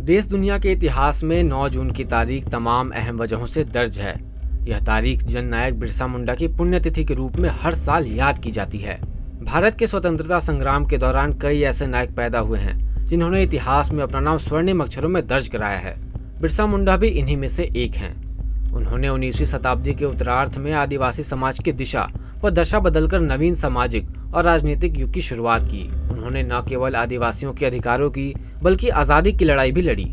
देश दुनिया के इतिहास में 9 जून की तारीख तमाम अहम वजहों से दर्ज है। यह तारीख जननायक बिरसा मुंडा की पुण्यतिथि के रूप में हर साल याद की जाती है। भारत के स्वतंत्रता संग्राम के दौरान कई ऐसे नायक पैदा हुए हैं जिन्होंने इतिहास में अपना नाम स्वर्णिम अक्षरों में दर्ज कराया है। बिरसा मुंडा भी इन्हीं में से एक हैं। उन्होंने 19वीं शताब्दी के उत्तरार्ध में आदिवासी समाज की दिशा व दशा बदलकर नवीन सामाजिक और राजनीतिक युग की शुरुआत की। उन्होंने न केवल आदिवासियों के अधिकारों की बल्कि आज़ादी की लड़ाई भी लड़ी।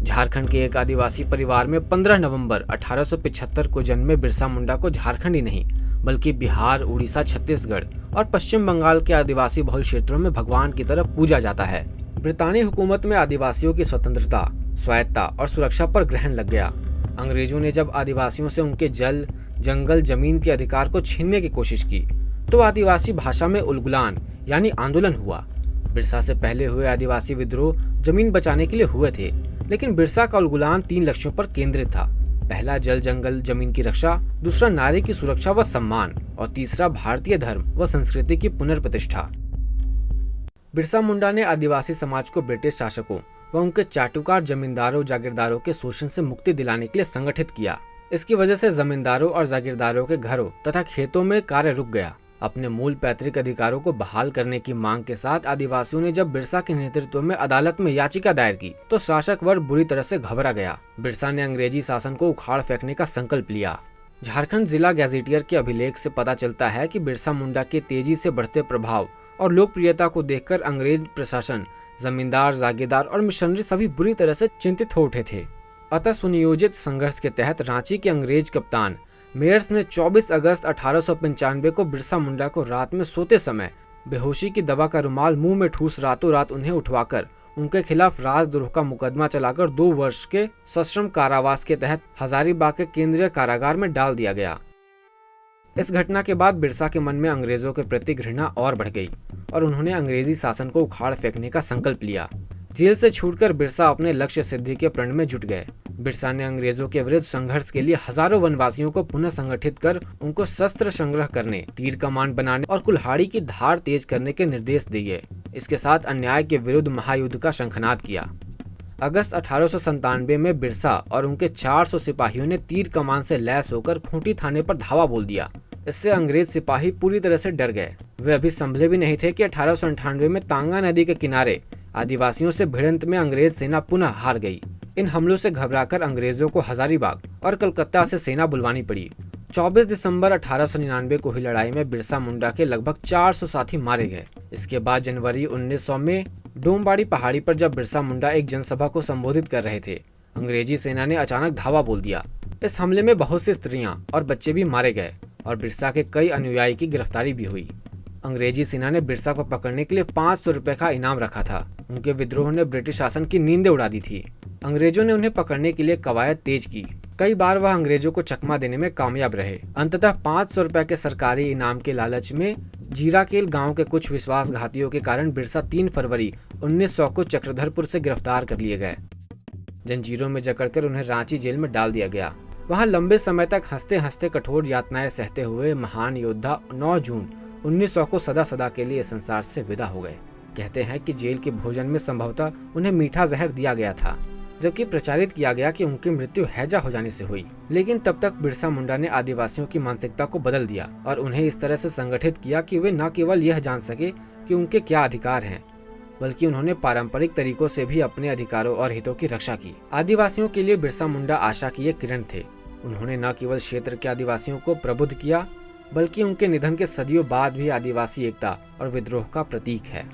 झारखंड के एक आदिवासी परिवार में 15 नवंबर 1875 को जन्मे बिरसा मुंडा को झारखंड ही नहीं बल्कि बिहार, उड़ीसा, छत्तीसगढ़ और पश्चिम बंगाल के आदिवासी बहुल क्षेत्रों में भगवान की तरह पूजा जाता है। ब्रितानी हुकूमत में आदिवासियों की स्वतंत्रता, स्वायत्ता और सुरक्षा पर ग्रहण लग गया। अंग्रेजों ने जब आदिवासियों से उनके जल, जंगल, जमीन के अधिकार को छीनने की कोशिश की तो आदिवासी भाषा में उलगुलान यानी आंदोलन हुआ। बिरसा से पहले हुए आदिवासी विद्रोह जमीन बचाने के लिए हुए थे, लेकिन बिरसा का उलगुलान 3 लक्ष्यों पर केंद्रित था। पहला जल, जंगल, जमीन की रक्षा, दूसरा नारी की सुरक्षा व सम्मान और तीसरा भारतीय धर्म व संस्कृति की पुनर्प्रतिष्ठा। बिरसा मुंडा ने आदिवासी समाज को ब्रिटिश शासकों व उनके चाटुकार जमींदारों जागीरदारों के शोषण से मुक्ति दिलाने के लिए संगठित किया। इसकी वजह से जमींदारों और जागीरदारों के घरों तथा खेतों में कार्य रुक गया। अपने मूल पैतृक अधिकारों को बहाल करने की मांग के साथ आदिवासियों ने जब बिरसा के नेतृत्व में अदालत में याचिका दायर की तो शासक वर्ग बुरी तरह से घबरा गया। बिरसा ने अंग्रेजी शासन को उखाड़ फेंकने का संकल्प लिया। झारखंड जिला गैजेटियर के अभिलेख से पता चलता है कि बिरसा मुंडा के तेजी से बढ़ते प्रभाव और लोकप्रियता को देखकर अंग्रेज प्रशासन, जमींदार, जागीरदार और मिशनरी सभी बुरी तरह से चिंतित हो उठे थे। अतः सुनियोजित संघर्ष के तहत रांची के अंग्रेज कप्तान मेयर्स ने 24 अगस्त 1895 को बिरसा मुंडा को रात में सोते समय बेहोशी की दवा का रुमाल मुंह में ठूस रातों रात उन्हें उठवाकर उनके खिलाफ राजद्रोह का मुकदमा चलाकर 2 वर्ष के सश्रम कारावास के तहत हजारीबाग के केंद्रीय कारागार में डाल दिया गया। इस घटना के बाद बिरसा के मन में अंग्रेजों के प्रति घृणा और बढ़ गई और उन्होंने अंग्रेजी शासन को उखाड़ फेंकने का संकल्प लिया। जेल से छूटकर बिरसा अपने लक्ष्य सिद्धि के प्रण में जुट गए। बिरसा ने अंग्रेजों के विरुद्ध संघर्ष के लिए हजारों वनवासियों को पुनः संगठित कर उनको शस्त्र संग्रह करने, तीर कमान बनाने और कुल्हाड़ी की धार तेज करने के निर्देश दिए। इसके साथ अन्याय के विरुद्ध महायुद्ध का शंखनाद किया। अगस्त 1897 में बिरसा और उनके 400 सिपाहियों ने तीर कमान से लैस होकर खूंटी थाने पर धावा बोल दिया। इससे अंग्रेज सिपाही पूरी तरह से डर गए। वे अभी संभले भी नहीं थे कि 1898 में तांगा नदी के किनारे आदिवासियों से भिड़ंत में अंग्रेज सेना पुनः हार गई। इन हमलों से घबराकर अंग्रेजों को हजारीबाग और कलकत्ता से सेना बुलवानी पड़ी। 24 दिसंबर 1899 को हुई लड़ाई में बिरसा मुंडा के लगभग 400 साथी मारे गए। इसके बाद जनवरी 1900 में डोमबाड़ी पहाड़ी पर जब बिरसा मुंडा एक जनसभा को संबोधित कर रहे थे, अंग्रेजी सेना ने अचानक धावा बोल दिया। इस हमले में बहुत सी स्त्रियां और बच्चे भी मारे गए और बिरसा के कई अनुयायी की गिरफ्तारी भी हुई। अंग्रेजी सेना ने बिरसा को पकड़ने के लिए 500 रुपए का इनाम रखा था। उनके विद्रोह ने ब्रिटिश शासन की नींदें उड़ा दी थी। अंग्रेजों ने उन्हें पकड़ने के लिए कवायद तेज की। कई बार वह अंग्रेजों को चकमा देने में कामयाब रहे। अंततः 500 रुपए के सरकारी इनाम के लालच में जीराकेल गांव के कुछ विश्वासघातियों के कारण बिरसा 3 फरवरी 1900 को चक्रधरपुर से गिरफ्तार कर लिए गए। जंजीरों में जकड़कर उन्हें रांची जेल में डाल दिया गया। वहां लंबे समय तक हंसते हंसते कठोर यातनाएं सहते हुए महान योद्धा 9 जून 1900 को सदा सदा के लिए संसार से विदा हो गए। कहते हैं कि जेल के भोजन में संभवतः उन्हें मीठा जहर दिया गया था, जबकि प्रचारित किया गया कि उनकी मृत्यु हैजा हो जाने से हुई। लेकिन तब तक बिरसा मुंडा ने आदिवासियों की मानसिकता को बदल दिया और उन्हें इस तरह से संगठित किया कि वे न केवल यह जान सके कि उनके क्या अधिकार हैं, बल्कि उन्होंने पारंपरिक तरीकों से भी अपने अधिकारों और हितों की रक्षा की। आदिवासियों के लिए बिरसा मुंडा आशा की एक किरण थे। उन्होंने न केवल क्षेत्र के आदिवासियों को प्रबुद्ध किया, बल्कि उनके निधन के सदियों बाद भी आदिवासी एकता और विद्रोह का प्रतीक है।